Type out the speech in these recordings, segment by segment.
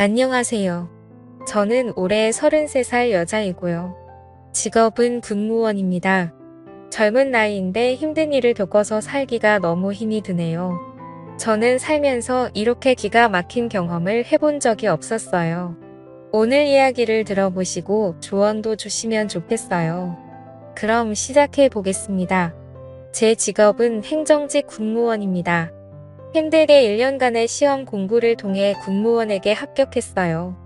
안녕하세요. 저는 올해 33살 여자이고요. 직업은 군무원입니다. 젊은 나이인데 힘든 일을 겪어서 살기가 너무 힘이 드네요. 저는 살면서 이렇게 기가 막힌 경험을 해본 적이 없었어요. 오늘 이야기를 들어보시고 조언도 주시면 좋겠어요. 그럼 시작해 보겠습니다. 제 직업은 행정직 군무원입니다. 힘들게 1년간의 시험 공부를 통해 군무원에게 합격했어요.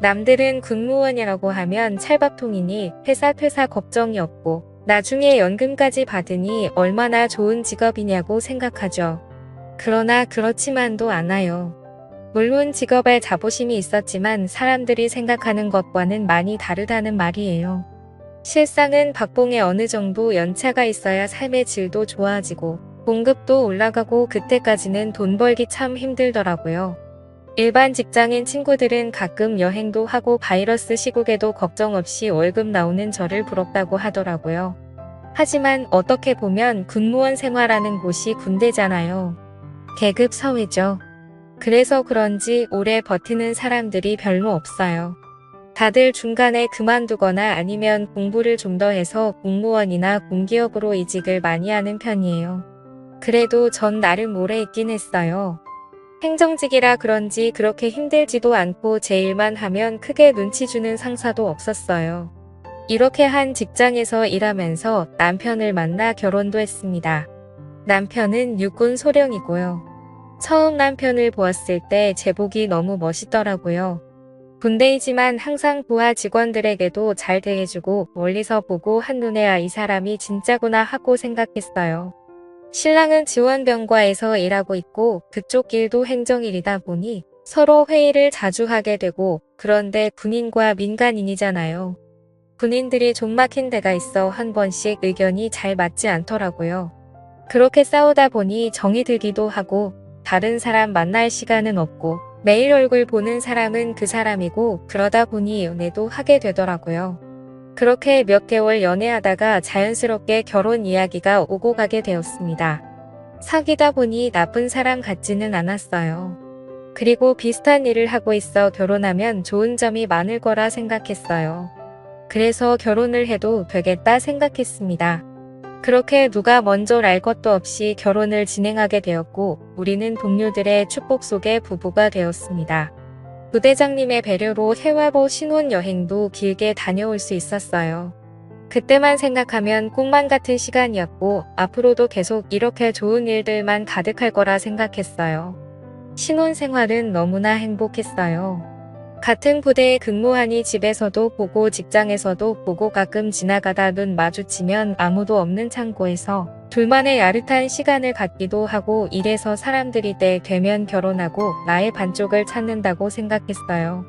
남들은 군무원이라고 하면 찰밥통이니 회사 퇴사 걱정이 없고 나중에 연금까지 받으니 얼마나 좋은 직업이냐고 생각하죠. 그러나 그렇지만도 않아요. 물론 직업에 자부심이 있었지만 사람들이 생각하는 것과는 많이 다르다는 말이에요. 실상은 박봉에 어느 정도 연차가 있어야 삶의 질도 좋아지고 봉급도 올라가고 그때까지는 돈 벌기 참 힘들더라고요. 일반 직장인 친구들은 가끔 여행도 하고 바이러스 시국에도 걱정 없이 월급 나오는 저를 부럽다고 하더라고요. 하지만 어떻게 보면 군무원 생활하는 곳이 군대잖아요. 계급 사회죠. 그래서 그런지 오래 버티는 사람들이 별로 없어요. 다들 중간에 그만두거나 아니면 공부를 좀 더 해서 공무원이나 공기업으로 이직을 많이 하는 편이에요. 그래도 전 나름 오래 있긴 했어요. 행정직이라 그런지 그렇게 힘들지도 않고 제 일만 하면 크게 눈치 주는 상사도 없었어요. 이렇게 한 직장에서 일하면서 남편을 만나 결혼도 했습니다. 남편은 육군 소령이고요. 처음 남편을 보았을 때 제복이 너무 멋있더라고요. 군대이지만 항상 부하 직원들에게도 잘 대해주고 멀리서 보고 한눈에 이 사람이 진짜구나 하고 생각했어요. 신랑은 지원병과에서 일하고 있고 그쪽 일도 행정일이다 보니 서로 회의를 자주 하게 되고 그런데 군인과 민간인이잖아요. 군인들이 좀 막힌 데가 있어 한 번씩 의견이 잘 맞지 않더라고요. 그렇게 싸우다 보니 정이 들기도 하고 다른 사람 만날 시간은 없고 매일 얼굴 보는 사람은 그 사람이고 그러다 보니 연애도 하게 되더라고요. 그렇게 몇 개월 연애하다가 자연스럽게 결혼 이야기가 오고 가게 되었습니다. 사귀다 보니 나쁜 사람 같지는 않았어요. 그리고 비슷한 일을 하고 있어 결혼하면 좋은 점이 많을 거라 생각했어요. 그래서 결혼을 해도 되겠다 생각했습니다. 그렇게 누가 먼저 알 것도 없이 결혼을 진행하게 되었고 우리는 동료들의 축복 속에 부부가 되었습니다. 부대장님의 배려로 해외로 신혼여행도 길게 다녀올 수 있었어요. 그때만 생각하면 꿈만 같은 시간이었고 앞으로도 계속 이렇게 좋은 일들만 가득할 거라 생각했어요. 신혼생활은 너무나 행복했어요. 같은 부대에 근무하니 집에서도 보고 직장에서도 보고 가끔 지나가다 눈 마주치면 아무도 없는 창고에서 둘만의 야릇한 시간을 갖기도 하고 이래서 사람들이 때 되면 결혼하고 나의 반쪽을 찾는다고 생각했어요.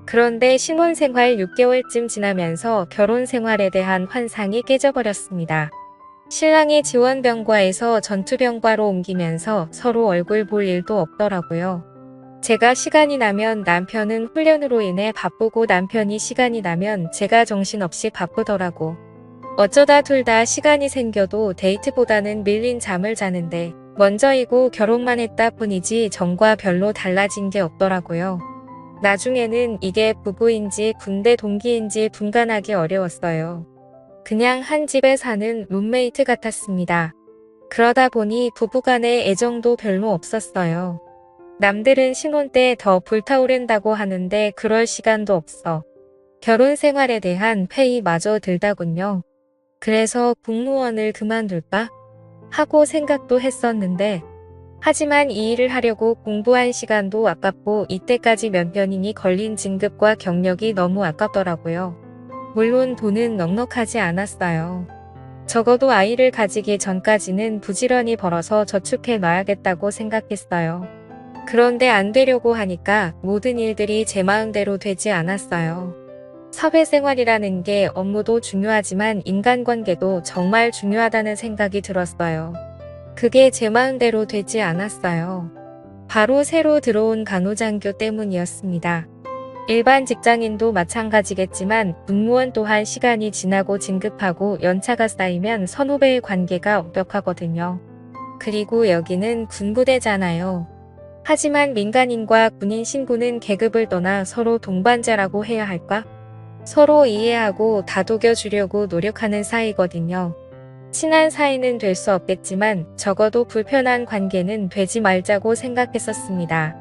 그런데 신혼생활 6개월쯤 지나면서 결혼 생활에 대한 환상이 깨져버렸습니다. 신랑이 지원병과에서 전투병과로 옮기면서 서로 얼굴 볼 일도 없더라고요. 제가 시간이 나면 남편은 훈련으로 인해 바쁘고 남편이 시간이 나면 제가 정신없이 바쁘더라고. 어쩌다 둘 다 시간이 생겨도 데이트보다는 밀린 잠을 자는데 먼저이고 결혼만 했다 뿐이지 전과 별로 달라진 게 없더라고요. 나중에는 이게 부부인지 군대 동기인지 분간하기 어려웠어요. 그냥 한 집에 사는 룸메이트 같았습니다. 그러다 보니 부부간의 애정도 별로 없었어요. 남들은 신혼 때 더 불타오른다고 하는데 그럴 시간도 없어. 결혼 생활에 대한 회의마저 들다군요. 그래서 공무원을 그만둘까? 하고 생각도 했었는데 하지만 이 일을 하려고 공부한 시간도 아깝고 이때까지 몇 년이니 걸린 진급과 경력이 너무 아깝더라고요. 물론 돈은 넉넉하지 않았어요. 적어도 아이를 가지기 전까지는 부지런히 벌어서 저축해 놔야겠다고 생각했어요. 그런데 안 되려고 하니까 모든 일들이 제 마음대로 되지 않았어요. 사회생활이라는 게 업무도 중요하지만 인간관계도 정말 중요하다는 생각이 들었어요. 그게 제 마음대로 되지 않았어요. 바로 새로 들어온 간호장교 때문이었습니다. 일반 직장인도 마찬가지겠지만 군무원 또한 시간이 지나고 진급하고 연차가 쌓이면 선후배의 관계가 엄격하거든요. 그리고 여기는 군부대잖아요. 하지만 민간인과 군인 신분은 계급을 떠나 서로 동반자라고 해야 할까? 서로 이해하고 다독여 주려고 노력하는 사이거든요. 친한 사이는 될 수 없겠지만 적어도 불편한 관계는 되지 말자고 생각했었습니다.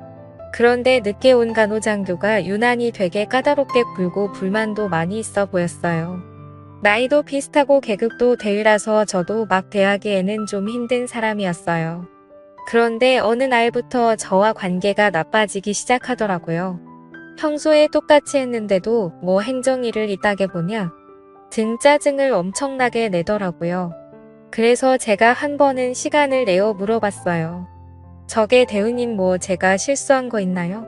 그런데 늦게 온 간호장교가 유난히 되게 까다롭게 굴고 불만도 많이 있어 보였어요. 나이도 비슷하고 계급도 대위라서 저도 막 대하기에는 좀 힘든 사람이었어요. 그런데 어느 날부터 저와 관계가 나빠지기 시작하더라고요. 평소에 똑같이 했는데도 뭐 행정일을 이따게 보냐 등 짜증을 엄청나게 내더라고요. 그래서 제가 한 번은 시간을 내어 물어봤어요. 저게 대우님 뭐 제가 실수한 거 있나요?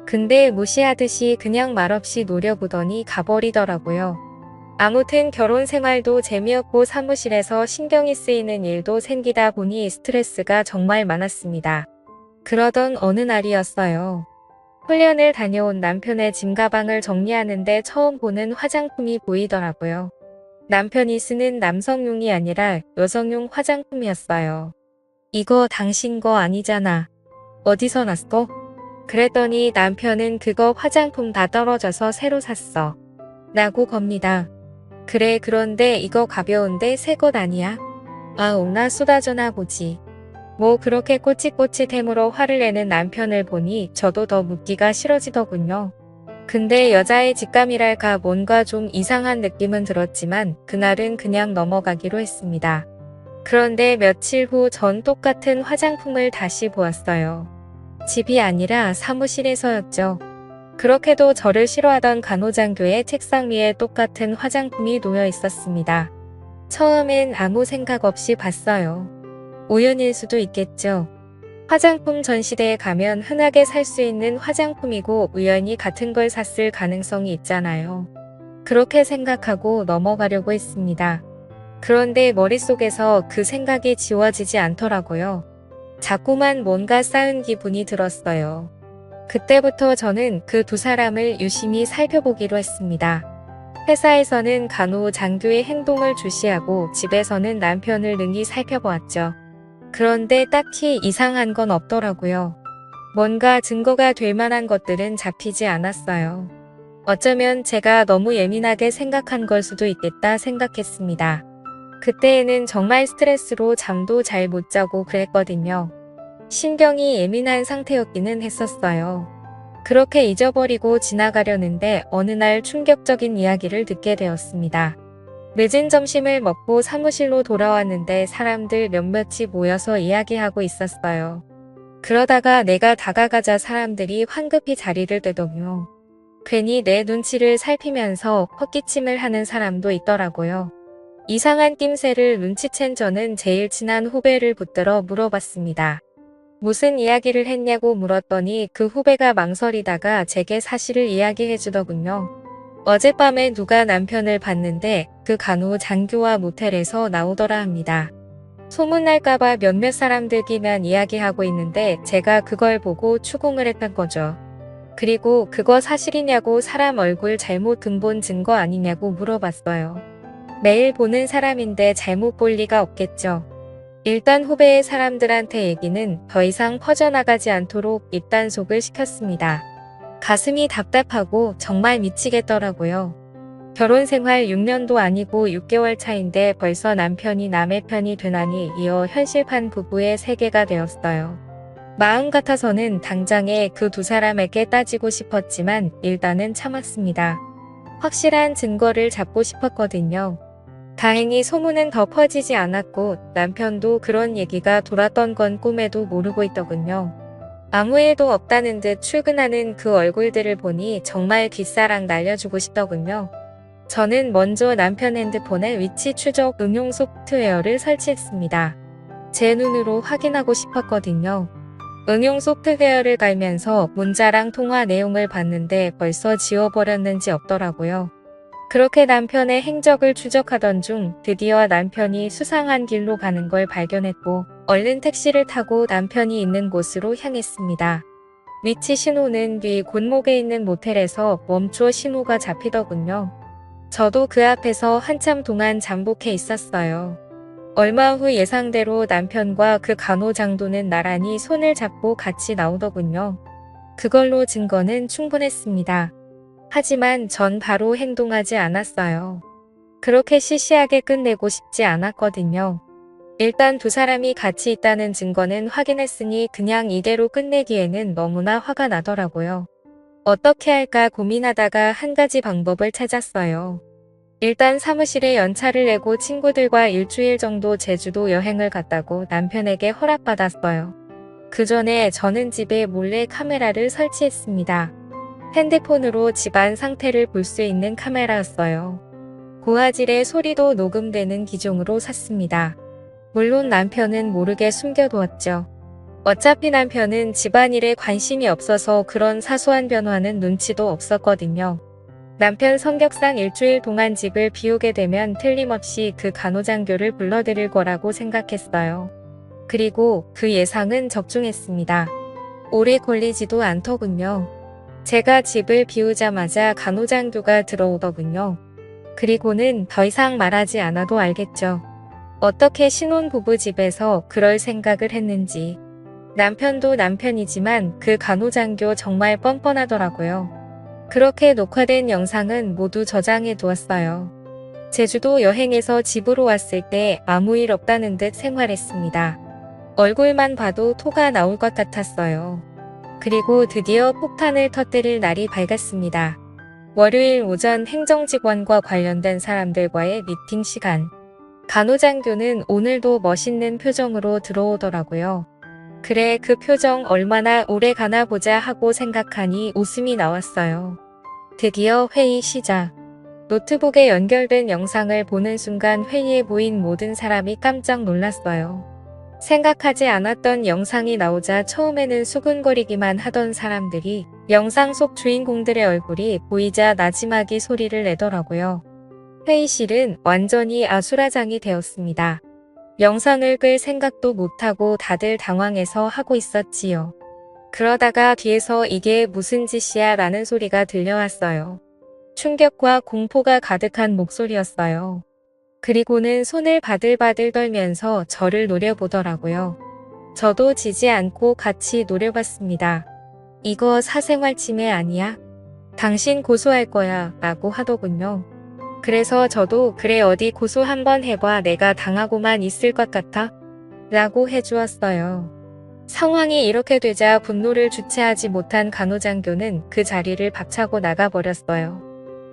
근데 무시하듯이 그냥 말없이 노려보더니 가버리더라고요. 아무튼 결혼 생활도 재미없고 사무실에서 신경이 쓰이는 일도 생기다 보니 스트레스가 정말 많았습니다. 그러던 어느 날이었어요. 훈련을 다녀온 남편의 짐가방을 정리하는데 처음 보는 화장품이 보이더라고요. 남편이 쓰는 남성용이 아니라 여성용 화장품이었어요. 이거 당신 거 아니잖아. 어디서 났어? 그랬더니 남편은 그거 화장품 다 떨어져서 새로 샀어. 라고 겁니다. 그래 그런데 이거 가벼운데 새 것 아니야? 아우 나 쏟아져나 보지. 뭐 그렇게 꼬치꼬치 되물어 화를 내는 남편을 보니 저도 더 묻기가 싫어지더군요. 근데 여자의 직감이랄까 뭔가 좀 이상한 느낌은 들었지만 그날은 그냥 넘어가기로 했습니다. 그런데 며칠 후 전 똑같은 화장품을 다시 보았어요. 집이 아니라 사무실에서였죠. 그렇게도 저를 싫어하던 간호장교의 책상 위에 똑같은 화장품이 놓여 있었습니다. 처음엔 아무 생각 없이 봤어요. 우연일 수도 있겠죠. 화장품 전시대에 가면 흔하게 살 수 있는 화장품이고 우연히 같은 걸 샀을 가능성이 있잖아요. 그렇게 생각하고 넘어가려고 했습니다. 그런데 머릿속에서 그 생각이 지워지지 않더라고요. 자꾸만 뭔가 쌓은 기분이 들었어요. 그때부터 저는 그 두 사람을 유심히 살펴보기로 했습니다. 회사에서는 간호장교의 행동을 주시하고 집에서는 남편을 능히 살펴보았죠. 그런데 딱히 이상한 건 없더라고요. 뭔가 증거가 될 만한 것들은 잡히지 않았어요. 어쩌면 제가 너무 예민하게 생각한 걸 수도 있겠다 생각했습니다. 그때에는 정말 스트레스로 잠도 잘 못 자고 그랬거든요. 신경이 예민한 상태였기는 했었어요. 그렇게 잊어버리고 지나가려는데 어느 날 충격적인 이야기를 듣게 되었습니다. 늦은 점심을 먹고 사무실로 돌아왔는데 사람들 몇몇이 모여서 이야기하고 있었어요. 그러다가 내가 다가가자 사람들이 황급히 자리를 뜨더군요. 괜히 내 눈치를 살피면서 헛기침을 하는 사람도 있더라고요. 이상한 낌새를 눈치챈 저는 제일 친한 후배를 붙들어 물어봤습니다. 무슨 이야기를 했냐고 물었더니 그 후배가 망설이다가 제게 사실을 이야기해주더군요. 어젯밤에 누가 남편을 봤는데 그 간호장교와 모텔에서 나오더라 합니다. 소문날까봐 몇몇 사람들끼리만 이야기하고 있는데 제가 그걸 보고 추궁을 했던 거죠. 그리고 그거 사실이냐고 사람 얼굴 잘못 근본 증거 아니냐고 물어봤어요. 매일 보는 사람인데 잘못 볼 리가 없겠죠. 일단 후배의 사람들한테 얘기는 더 이상 퍼져나가지 않도록 입단속을 시켰습니다. 가슴이 답답하고 정말 미치겠더라고요. 결혼 생활 6년도 아니고 6개월 차인데 벌써 남편이 남의 편이 되나니 이어 현실판 부부의 세계가 되었어요. 마음 같아서는 당장에 그 두 사람에게 따지고 싶었지만 일단은 참았습니다. 확실한 증거를 잡고 싶었거든요. 다행히 소문은 더 퍼지지 않았고 남편도 그런 얘기가 돌았던 건 꿈에도 모르고 있더군요. 아무 일도 없다는 듯 출근하는 그 얼굴들을 보니 정말 귓사랑 날려주고 싶더군요. 저는 먼저 남편 핸드폰에 위치 추적 응용 소프트웨어를 설치했습니다. 제 눈으로 확인하고 싶었거든요. 응용 소프트웨어를 깔면서 문자랑 통화 내용을 봤는데 벌써 지워버렸는지 없더라고요. 그렇게 남편의 행적을 추적하던 중 드디어 남편이 수상한 길로 가는 걸 발견했고 얼른 택시를 타고 남편이 있는 곳으로 향했습니다. 위치 신호는 뒤 골목에 있는 모텔에서 멈춰 신호가 잡히더군요. 저도 그 앞에서 한참 동안 잠복해 있었어요. 얼마 후 예상대로 남편과 그 간호장도는 나란히 손을 잡고 같이 나오더군요. 그걸로 증거는 충분했습니다. 하지만 전 바로 행동하지 않았어요. 그렇게 시시하게 끝내고 싶지 않았거든요. 일단 두 사람이 같이 있다는 증거는 확인했으니 그냥 이대로 끝내기에는 너무나 화가 나더라고요. 어떻게 할까 고민하다가 한 가지 방법을 찾았어요. 일단 사무실에 연차를 내고 친구들과 일주일 정도 제주도 여행을 갔다고 남편에게 허락받았어요. 그 전에 저는 집에 몰래 카메라를 설치했습니다. 핸드폰으로 집안 상태를 볼 수 있는 카메라였어요. 고화질의 소리도 녹음되는 기종으로 샀습니다. 물론 남편은 모르게 숨겨두었죠. 어차피 남편은 집안일에 관심이 없어서 그런 사소한 변화는 눈치도 없었거든요. 남편 성격상 일주일 동안 집을 비우게 되면 틀림없이 그 간호장교를 불러들일 거라고 생각했어요. 그리고 그 예상은 적중했습니다. 오래 걸리지도 않더군요. 제가 집을 비우자마자 간호장교가 들어오더군요. 그리고는 더 이상 말하지 않아도 알겠죠. 어떻게 신혼부부 집에서 그럴 생각을 했는지. 남편도 남편이지만 그 간호장교 정말 뻔뻔하더라고요. 그렇게 녹화된 영상은 모두 저장해 두었어요. 제주도 여행에서 집으로 왔을 때 아무 일 없다는 듯 생활했습니다. 얼굴만 봐도 토가 나올 것 같았어요. 그리고 드디어 폭탄을 터뜨릴 날이 밝았습니다. 월요일 오전 행정직원과 관련된 사람들과의 미팅 시간. 간호장교는 오늘도 멋있는 표정으로 들어오더라고요. 그래, 그 표정 얼마나 오래 가나 보자 하고 생각하니 웃음이 나왔어요. 드디어 회의 시작. 노트북에 연결된 영상을 보는 순간 회의에 모인 모든 사람이 깜짝 놀랐어요. 생각하지 않았던 영상이 나오자 처음에는 수근거리기만 하던 사람들이 영상 속 주인공들의 얼굴이 보이자 나지막이 소리를 내더라고요. 회의실은 완전히 아수라장이 되었습니다. 영상을 끌 생각도 못하고 다들 당황해서 하고 있었지요. 그러다가 뒤에서 이게 무슨 짓이야 라는 소리가 들려왔어요. 충격과 공포가 가득한 목소리였어요. 그리고는 손을 바들바들 떨면서 저를 노려보더라고요. 저도 지지 않고 같이 노려봤습니다. 이거 사생활 침해 아니야? 당신 고소할 거야 라고 하더군요. 그래서 저도 그래 어디 고소 한번 해봐 내가 당하고만 있을 것 같아? 라고 해주었어요. 상황이 이렇게 되자 분노를 주체하지 못한 간호장교는 그 자리를 박차고 나가버렸어요.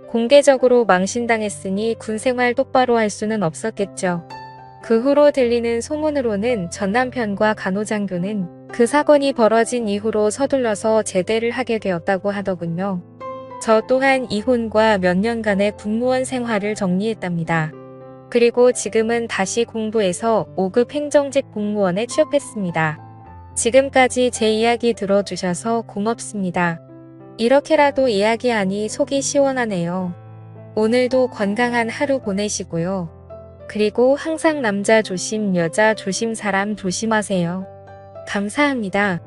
공개적으로 망신당했으니 군생활 똑바로 할 수는 없었겠죠. 그 후로 들리는 소문으로는 전 남편과 간호장교는 그 사건이 벌어진 이후로 서둘러서 제대를 하게 되었다고 하더군요. 저 또한 이혼과 몇 년간의 군무원 생활을 정리했답니다. 그리고 지금은 다시 공부해서 5급 행정직 공무원에 취업했습니다. 지금까지 제 이야기 들어주셔서 고맙습니다. 이렇게라도 이야기하니 속이 시원하네요. 오늘도 건강한 하루 보내시고요. 그리고 항상 남자 조심, 여자 조심, 사람 조심하세요. 감사합니다.